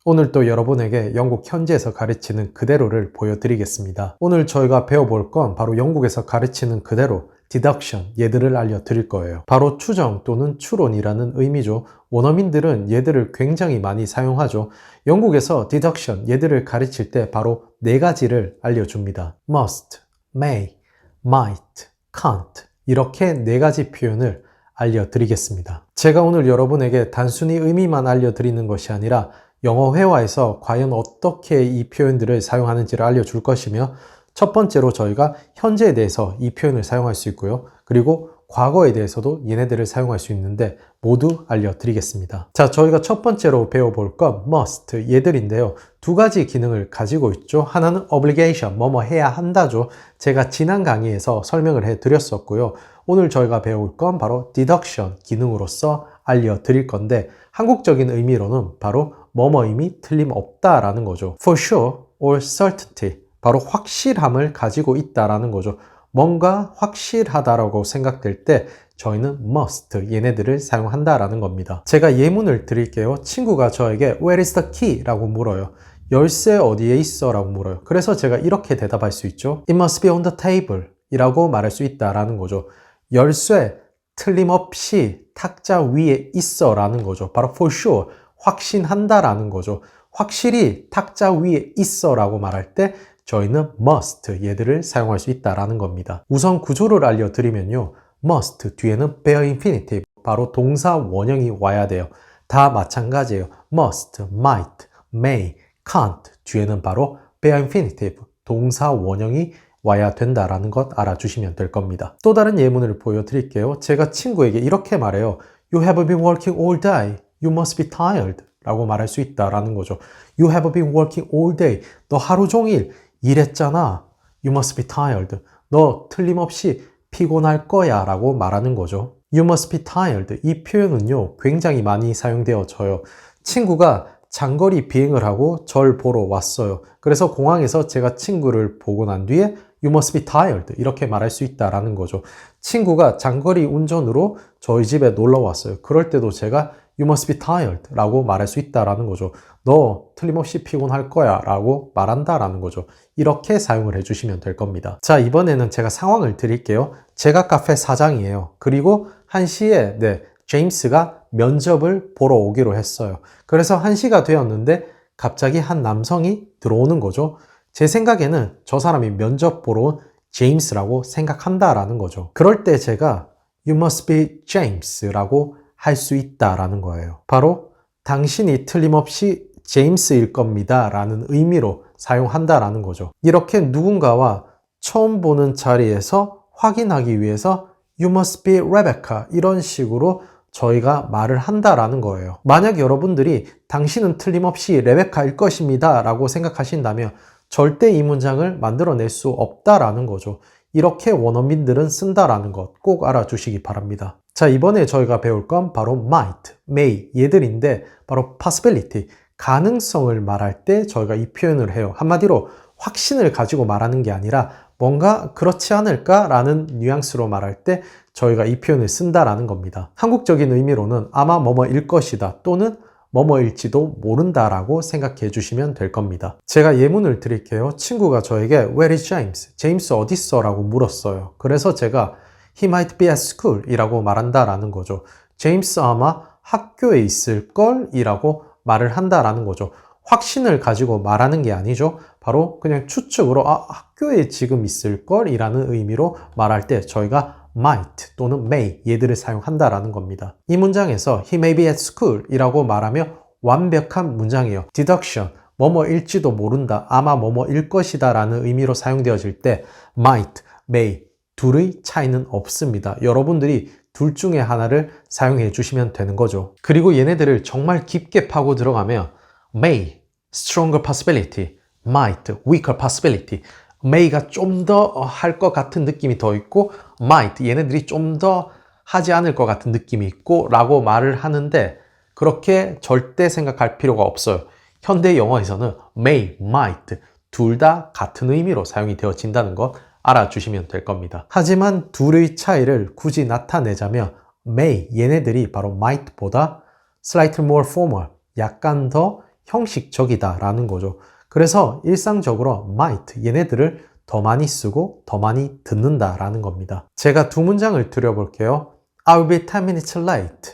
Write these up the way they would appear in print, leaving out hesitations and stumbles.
오늘 또 여러분에게 영국 현지에서 가르치는 그대로를 보여드리겠습니다. 오늘 저희가 배워볼 건 바로 영국에서 가르치는 그대로 deduction, 얘들을 알려드릴 거예요. 바로 추정 또는 추론이라는 의미죠. 원어민들은 얘들을 굉장히 많이 사용하죠. 영국에서 deduction, 얘들을 가르칠 때 바로 네 가지를 알려줍니다. must, may, might, can't 이렇게 네 가지 표현을 알려드리겠습니다. 제가 오늘 여러분에게 단순히 의미만 알려드리는 것이 아니라 영어 회화에서 과연 어떻게 이 표현들을 사용하는지를 알려줄 것이며 첫 번째로 저희가 현재에 대해서 이 표현을 사용할 수 있고요. 그리고 과거에 대해서도 얘네들을 사용할 수 있는데 모두 알려드리겠습니다. 자, 저희가 첫 번째로 배워볼 건 must, 얘들인데요. 두 가지 기능을 가지고 있죠. 하나는 obligation, 뭐뭐 해야 한다죠. 제가 지난 강의에서 설명을 해드렸었고요. 오늘 저희가 배울 건 바로 deduction 기능으로서 알려드릴 건데 한국적인 의미로는 바로 뭐뭐임이 틀림없다라는 거죠. for sure or certainty, 바로 확실함을 가지고 있다라는 거죠. 뭔가 확실하다라고 생각될 때 저희는 must, 얘네들을 사용한다라는 겁니다. 제가 예문을 드릴게요. 친구가 저에게 Where is the key? 라고 물어요. 열쇠 어디에 있어? 라고 물어요. 그래서 제가 이렇게 대답할 수 있죠. It must be on the table 이라고 말할 수 있다라는 거죠. 열쇠 틀림없이 탁자 위에 있어 라는 거죠. 바로 for sure, 확신한다라는 거죠. 확실히 탁자 위에 있어 라고 말할 때 저희는 must, 얘들을 사용할 수 있다라는 겁니다. 우선 구조를 알려드리면요. must 뒤에는 bare infinitive, 바로 동사 원형이 와야 돼요. 다 마찬가지예요. must, might, may, can't 뒤에는 바로 bare infinitive, 동사 원형이 와야 된다라는 것 알아주시면 될 겁니다. 또 다른 예문을 보여드릴게요. 제가 친구에게 이렇게 말해요. You have been working all day. You must be tired. 라고 말할 수 있다라는 거죠. You have been working all day. 너 하루 종일 일했잖아. You must be tired. 너 틀림없이 피곤할 거야 라고 말하는 거죠. You must be tired. 이 표현은요, 굉장히 많이 사용되어져요. 친구가 장거리 비행을 하고 절 보러 왔어요. 그래서 공항에서 제가 친구를 보고 난 뒤에 You must be tired. 이렇게 말할 수 있다라는 거죠. 친구가 장거리 운전으로 저희 집에 놀러 왔어요. 그럴 때도 제가 You must be tired 라고 말할 수 있다라는 거죠. 너 틀림없이 피곤할 거야 라고 말한다라는 거죠. 이렇게 사용을 해주시면 될 겁니다. 자, 이번에는 제가 상황을 드릴게요. 제가 카페 사장이에요. 그리고 1시에 제임스가 면접을 보러 오기로 했어요. 그래서 1시가 되었는데 갑자기 한 남성이 들어오는 거죠. 제 생각에는 저 사람이 면접 보러 온 제임스라고 생각한다라는 거죠. 그럴 때 제가 You must be James라고 할 수 있다라는 거예요. 바로 당신이 틀림없이 제임스일 겁니다 라는 의미로 사용한다라는 거죠. 이렇게 누군가와 처음 보는 자리에서 확인하기 위해서 You must be Rebecca 이런 식으로 저희가 말을 한다라는 거예요. 만약 여러분들이 당신은 틀림없이 레베카일 것입니다 라고 생각하신다면 절대 이 문장을 만들어낼 수 없다라는 거죠. 이렇게 원어민들은 쓴다라는 것 꼭 알아주시기 바랍니다. 자, 이번에 저희가 배울 건 바로 might, may 얘들인데 바로 possibility, 가능성을 말할 때 저희가 이 표현을 해요. 한마디로 확신을 가지고 말하는 게 아니라 뭔가 그렇지 않을까라는 뉘앙스로 말할 때 저희가 이 표현을 쓴다라는 겁니다. 한국적인 의미로는 아마 뭐뭐일 것이다 또는 뭐뭐일지도 모른다라고 생각해 주시면 될 겁니다. 제가 예문을 드릴게요. 친구가 저에게 Where is James? 제임스 어딨어? 라고 물었어요. 그래서 제가 He might be at school 이라고 말한다라는 거죠. 제임스 아마 학교에 있을걸? 이라고 말을 한다라는 거죠. 확신을 가지고 말하는 게 아니죠. 바로 그냥 추측으로 학교에 지금 있을걸? 이라는 의미로 말할 때 저희가 might 또는 may 얘들을 사용한다라는 겁니다. 이 문장에서 he may be at school 이라고 말하며 완벽한 문장이에요. deduction, 뭐뭐일지도 모른다, 아마 뭐뭐일 것이다 라는 의미로 사용되어질 때 might, may 둘의 차이는 없습니다. 여러분들이 둘 중에 하나를 사용해 주시면 되는 거죠. 그리고 얘네들을 정말 깊게 파고 들어가면 may, stronger possibility, might, weaker possibility may가 좀 더 할 것 같은 느낌이 더 있고 might, 얘네들이 좀 더 하지 않을 것 같은 느낌이 있고 라고 말을 하는데 그렇게 절대 생각할 필요가 없어요. 현대 영어에서는 may, might 둘 다 같은 의미로 사용이 되어진다는 것 알아주시면 될 겁니다. 하지만 둘의 차이를 굳이 나타내자면 may, 얘네들이 바로 might보다 slightly more formal, 약간 더 형식적이다 라는 거죠. 그래서 일상적으로 might, 얘네들을 더 많이 쓰고 더 많이 듣는다 라는 겁니다. 제가 두 문장을 드려볼게요. I'll be 10 minutes late.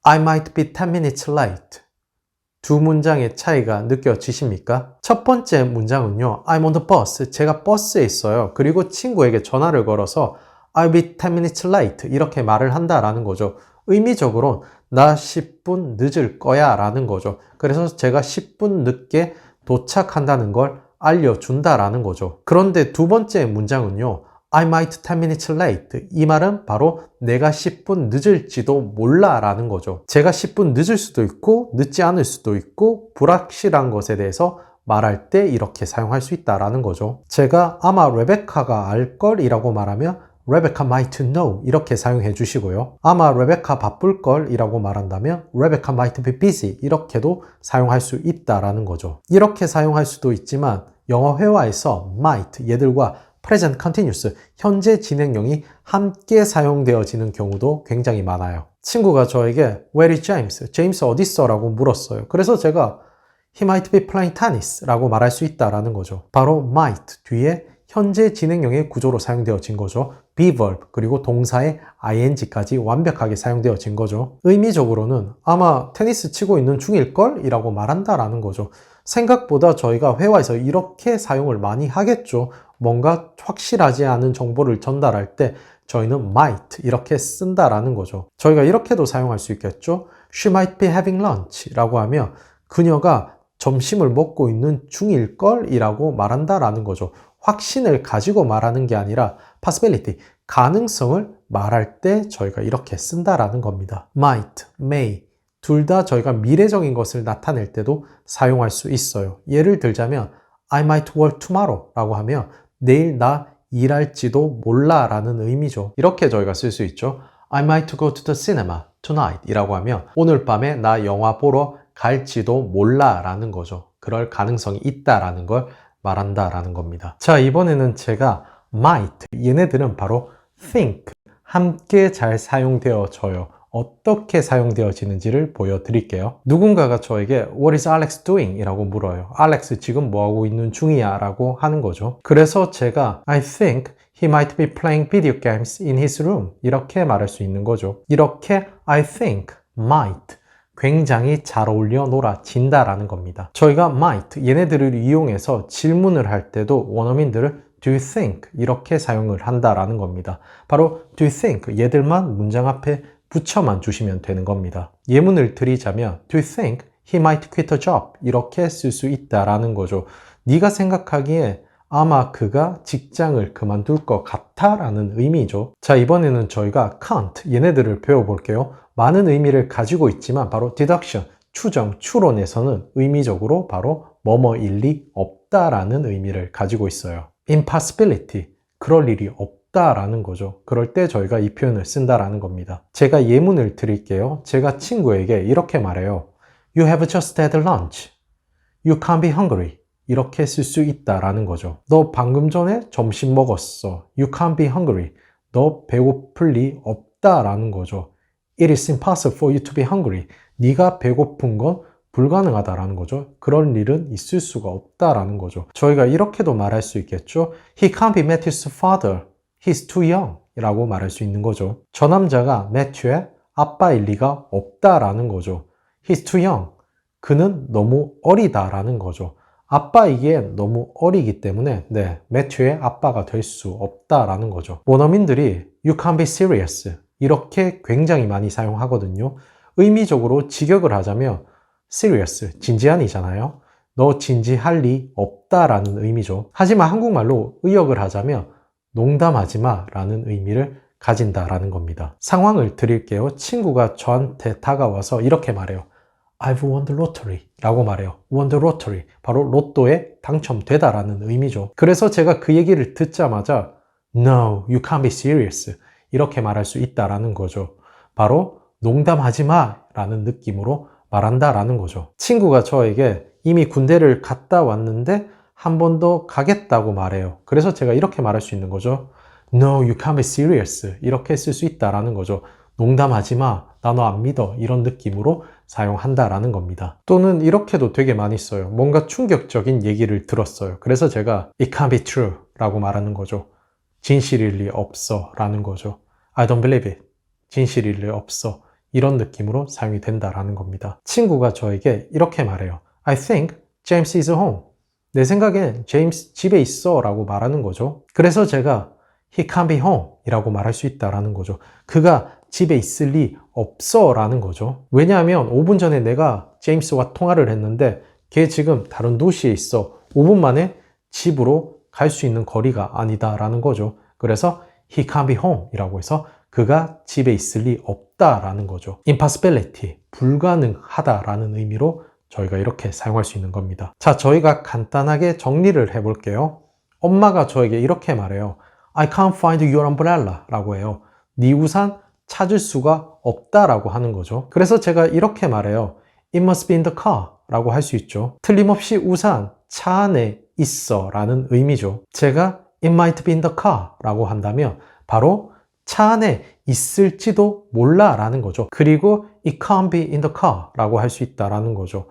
I might be 10 minutes late. 두 문장의 차이가 느껴지십니까? 첫 번째 문장은요. I'm on the bus. 제가 버스에 있어요. 그리고 친구에게 전화를 걸어서 I'll be 10 minutes late. 이렇게 말을 한다라는 거죠. 의미적으로 나 10분 늦을 거야 라는 거죠. 그래서 제가 10분 늦게 도착한다는 걸 알려준다라는 거죠. 그런데 두 번째 문장은요. I might 10 minutes late. 이 말은 바로 내가 10분 늦을지도 몰라 라는 거죠. 제가 10분 늦을 수도 있고 늦지 않을 수도 있고 불확실한 것에 대해서 말할 때 이렇게 사용할 수 있다라는 거죠. 제가 아마 레베카가 알걸 이라고 말하면 Rebecca might know 이렇게 사용해 주시고요. 아마 레베카 바쁠 걸 이라고 말한다면 Rebecca might be busy 이렇게도 사용할 수 있다라는 거죠. 이렇게 사용할 수도 있지만 영어 회화에서 might 얘들과 present continuous, 현재 진행형이 함께 사용되어지는 경우도 굉장히 많아요. 친구가 저에게 Where is James? 제임스 어딨어? 라고 물었어요. 그래서 제가 He might be playing tennis 라고 말할 수 있다라는 거죠. 바로 might 뒤에 현재 진행형의 구조로 사용되어진 거죠. be verb 그리고 동사의 ing까지 완벽하게 사용되어진 거죠. 의미적으로는 아마 테니스 치고 있는 중일걸? 이라고 말한다라는 거죠. 생각보다 저희가 회화에서 이렇게 사용을 많이 하겠죠. 뭔가 확실하지 않은 정보를 전달할 때 저희는 might 이렇게 쓴다라는 거죠. 저희가 이렇게도 사용할 수 있겠죠. She might be having lunch 라고 하면 그녀가 점심을 먹고 있는 중일걸 이라고 말한다라는 거죠. 확신을 가지고 말하는 게 아니라 possibility, 가능성을 말할 때 저희가 이렇게 쓴다라는 겁니다. might, may 둘 다 저희가 미래적인 것을 나타낼 때도 사용할 수 있어요. 예를 들자면 I might work tomorrow 라고 하면 내일 나 일할지도 몰라 라는 의미죠. 이렇게 저희가 쓸 수 있죠. I might go to the cinema tonight 이라고 하면 오늘 밤에 나 영화 보러 갈지도 몰라 라는 거죠. 그럴 가능성이 있다 라는 걸 말한다 라는 겁니다. 자, 이번에는 제가 might, 얘네들은 바로 think, 함께 잘 사용되어져요. 어떻게 사용되어지는지를 보여드릴게요. 누군가가 저에게 What is Alex doing? 이라고 물어요. Alex 지금 뭐하고 있는 중이야? 라고 하는 거죠. 그래서 제가 I think he might be playing video games in his room 이렇게 말할 수 있는 거죠. 이렇게 I think, might 굉장히 잘 어울려 놀아진다라는 겁니다. 저희가 might, 얘네들을 이용해서 질문을 할 때도 원어민들을 Do you think? 이렇게 사용을 한다라는 겁니다. 바로 Do you think? 얘들만 문장 앞에 붙여만 주시면 되는 겁니다. 예문을 드리자면 Do you think he might quit a job? 이렇게 쓸 수 있다라는 거죠. 네가 생각하기에 아마 그가 직장을 그만둘 것 같아 라는 의미죠. 자, 이번에는 저희가 can't, 얘네들을 배워볼게요. 많은 의미를 가지고 있지만 바로 deduction, 추정, 추론에서는 의미적으로 바로 뭐뭐일 리 없다라는 의미를 가지고 있어요. impossibility, 그럴 일이 없다라는 거죠. 그럴 때 저희가 이 표현을 쓴다라는 겁니다. 제가 예문을 드릴게요. 제가 친구에게 이렇게 말해요. You have just had lunch. You can't be hungry. 이렇게 쓸 수 있다라는 거죠. 너 방금 전에 점심 먹었어. You can't be hungry. 너 배고플 리 없다라는 거죠. It is impossible for you to be hungry. 네가 배고픈 건 불가능하다라는 거죠. 그런 일은 있을 수가 없다라는 거죠. 저희가 이렇게도 말할 수 있겠죠. He can't be Matthew's father. He's too young. 라고 말할 수 있는 거죠. 저 남자가 매튜의 아빠일 리가 없다라는 거죠. He's too young. 그는 너무 어리다라는 거죠. 아빠이기엔 너무 어리기 때문에 매튜의 아빠가 될 수 없다라는 거죠. 원어민들이 You can't be serious. 이렇게 굉장히 많이 사용하거든요. 의미적으로 직역을 하자면 serious, 진지한이잖아요. 너 진지할 리 없다라는 의미죠. 하지만 한국말로 의역을 하자면 농담하지 마 라는 의미를 가진다라는 겁니다. 상황을 드릴게요. 친구가 저한테 다가와서 이렇게 말해요. I've won the lottery 라고 말해요. won the lottery. 바로 로또에 당첨되다라는 의미죠. 그래서 제가 그 얘기를 듣자마자 No, you can't be serious. 이렇게 말할 수 있다라는 거죠. 바로 농담하지 마 라는 느낌으로 말한다라는 거죠. 친구가 저에게 이미 군대를 갔다 왔는데 한 번 더 가겠다고 말해요. 그래서 제가 이렇게 말할 수 있는 거죠. No, you can't be serious. 이렇게 쓸 수 있다라는 거죠. 농담하지 마. 나 너 안 믿어 이런 느낌으로 사용한다라는 겁니다. 또는 이렇게도 되게 많이 써요. 뭔가 충격적인 얘기를 들었어요. 그래서 제가 It can't be true 라고 말하는 거죠. 진실일 리 없어 라는 거죠. I don't believe it. 진실일 리 없어. 이런 느낌으로 사용이 된다라는 겁니다. 친구가 저에게 이렇게 말해요. I think James is home. 내 생각엔 제임스 집에 있어 라고 말하는 거죠. 그래서 제가 He can't be home 이라고 말할 수 있다라는 거죠. 그가 집에 있을 리 없어 라는 거죠. 왜냐하면 5분 전에 내가 제임스와 통화를 했는데 걔 지금 다른 도시에 있어. 5분 만에 집으로 갈 수 있는 거리가 아니다 라는 거죠. 그래서 He can't be home 이라고 해서 그가 집에 있을 리 없다 라는 거죠. impossibility, 불가능하다 라는 의미로 저희가 이렇게 사용할 수 있는 겁니다. 자, 저희가 간단하게 정리를 해볼게요. 엄마가 저에게 이렇게 말해요. I can't find your umbrella 라고 해요. 네 우산 찾을 수가 없다 라고 하는 거죠. 그래서 제가 이렇게 말해요. It must be in the car 라고 할 수 있죠. 틀림없이 우산 차 안에 있어 라는 의미죠. 제가 It might be in the car 라고 한다면 바로 차 안에 있을지도 몰라 라는 거죠. 그리고 It can't be in the car 라고 할 수 있다라는 거죠.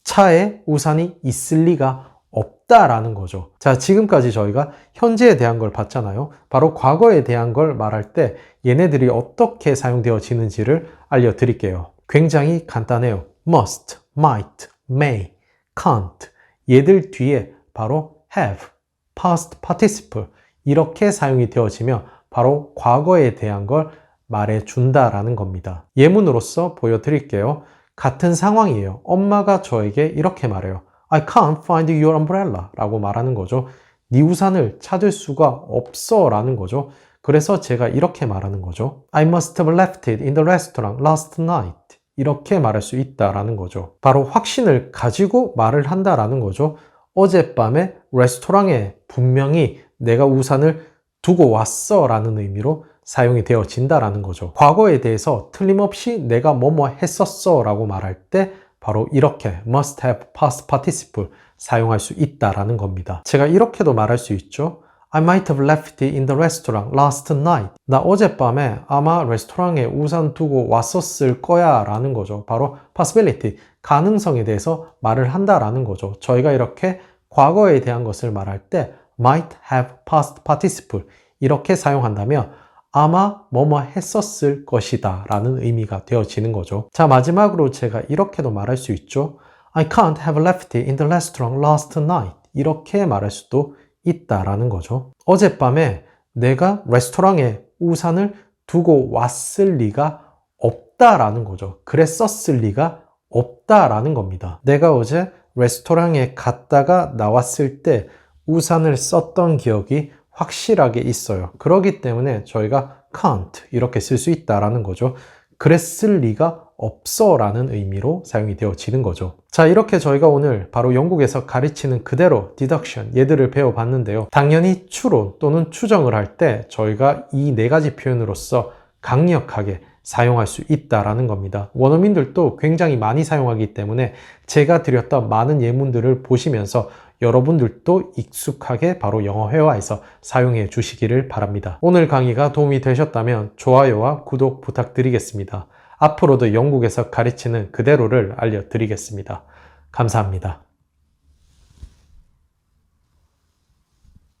차에 우산이 있을 리가 없다라는 거죠. 자, 지금까지 저희가 현재에 대한 걸 봤잖아요. 바로 과거에 대한 걸 말할 때 얘네들이 어떻게 사용되어지는지를 알려드릴게요. 굉장히 간단해요. must, might, may, can't 얘들 뒤에 바로 have, past participle 이렇게 사용이 되어지며 바로 과거에 대한 걸 말해준다라는 겁니다. 예문으로서 보여드릴게요. 같은 상황이에요. 엄마가 저에게 이렇게 말해요. I can't find your umbrella 라고 말하는 거죠. 네 우산을 찾을 수가 없어 라는 거죠. 그래서 제가 이렇게 말하는 거죠. I must have left it in the restaurant last night. 이렇게 말할 수 있다라는 거죠. 바로 확신을 가지고 말을 한다라는 거죠. 어젯밤에 레스토랑에 분명히 내가 우산을 두고 왔어 라는 의미로 사용이 되어진다라는 거죠. 과거에 대해서 틀림없이 내가 뭐뭐 했었어 라고 말할 때 바로 이렇게 must have past participle 사용할 수 있다라는 겁니다. 제가 이렇게도 말할 수 있죠. I might have left it in the restaurant last night. 나 어젯밤에 아마 레스토랑에 우산 두고 왔었을 거야 라는 거죠. 바로 possibility, 가능성에 대해서 말을 한다라는 거죠. 저희가 이렇게 과거에 대한 것을 말할 때 might have past participle 이렇게 사용한다면 아마 뭐뭐 했었을 것이다 라는 의미가 되어지는 거죠. 자, 마지막으로 제가 이렇게도 말할 수 있죠. I can't have left it in the restaurant last night. 이렇게 말할 수도 있다라는 거죠. 어젯밤에 내가 레스토랑에 우산을 두고 왔을 리가 없다라는 거죠. 그랬었을 리가 없다라는 겁니다. 내가 어제 레스토랑에 갔다가 나왔을 때 우산을 썼던 기억이 확실하게 있어요. 그렇기 때문에 저희가 can't 이렇게 쓸 수 있다라는 거죠. 그랬을 리가 없어 라는 의미로 사용이 되어지는 거죠. 자, 이렇게 저희가 오늘 바로 영국에서 가르치는 그대로 deduction 얘들을 배워봤는데요. 당연히 추론 또는 추정을 할 때 저희가 이 네 가지 표현으로서 강력하게 사용할 수 있다라는 겁니다. 원어민들도 굉장히 많이 사용하기 때문에 제가 드렸던 많은 예문들을 보시면서 여러분들도 익숙하게 바로 영어 회화에서 사용해 주시기를 바랍니다. 오늘 강의가 도움이 되셨다면 좋아요와 구독 부탁드리겠습니다. 앞으로도 영국에서 가르치는 그대로를 알려드리겠습니다. 감사합니다.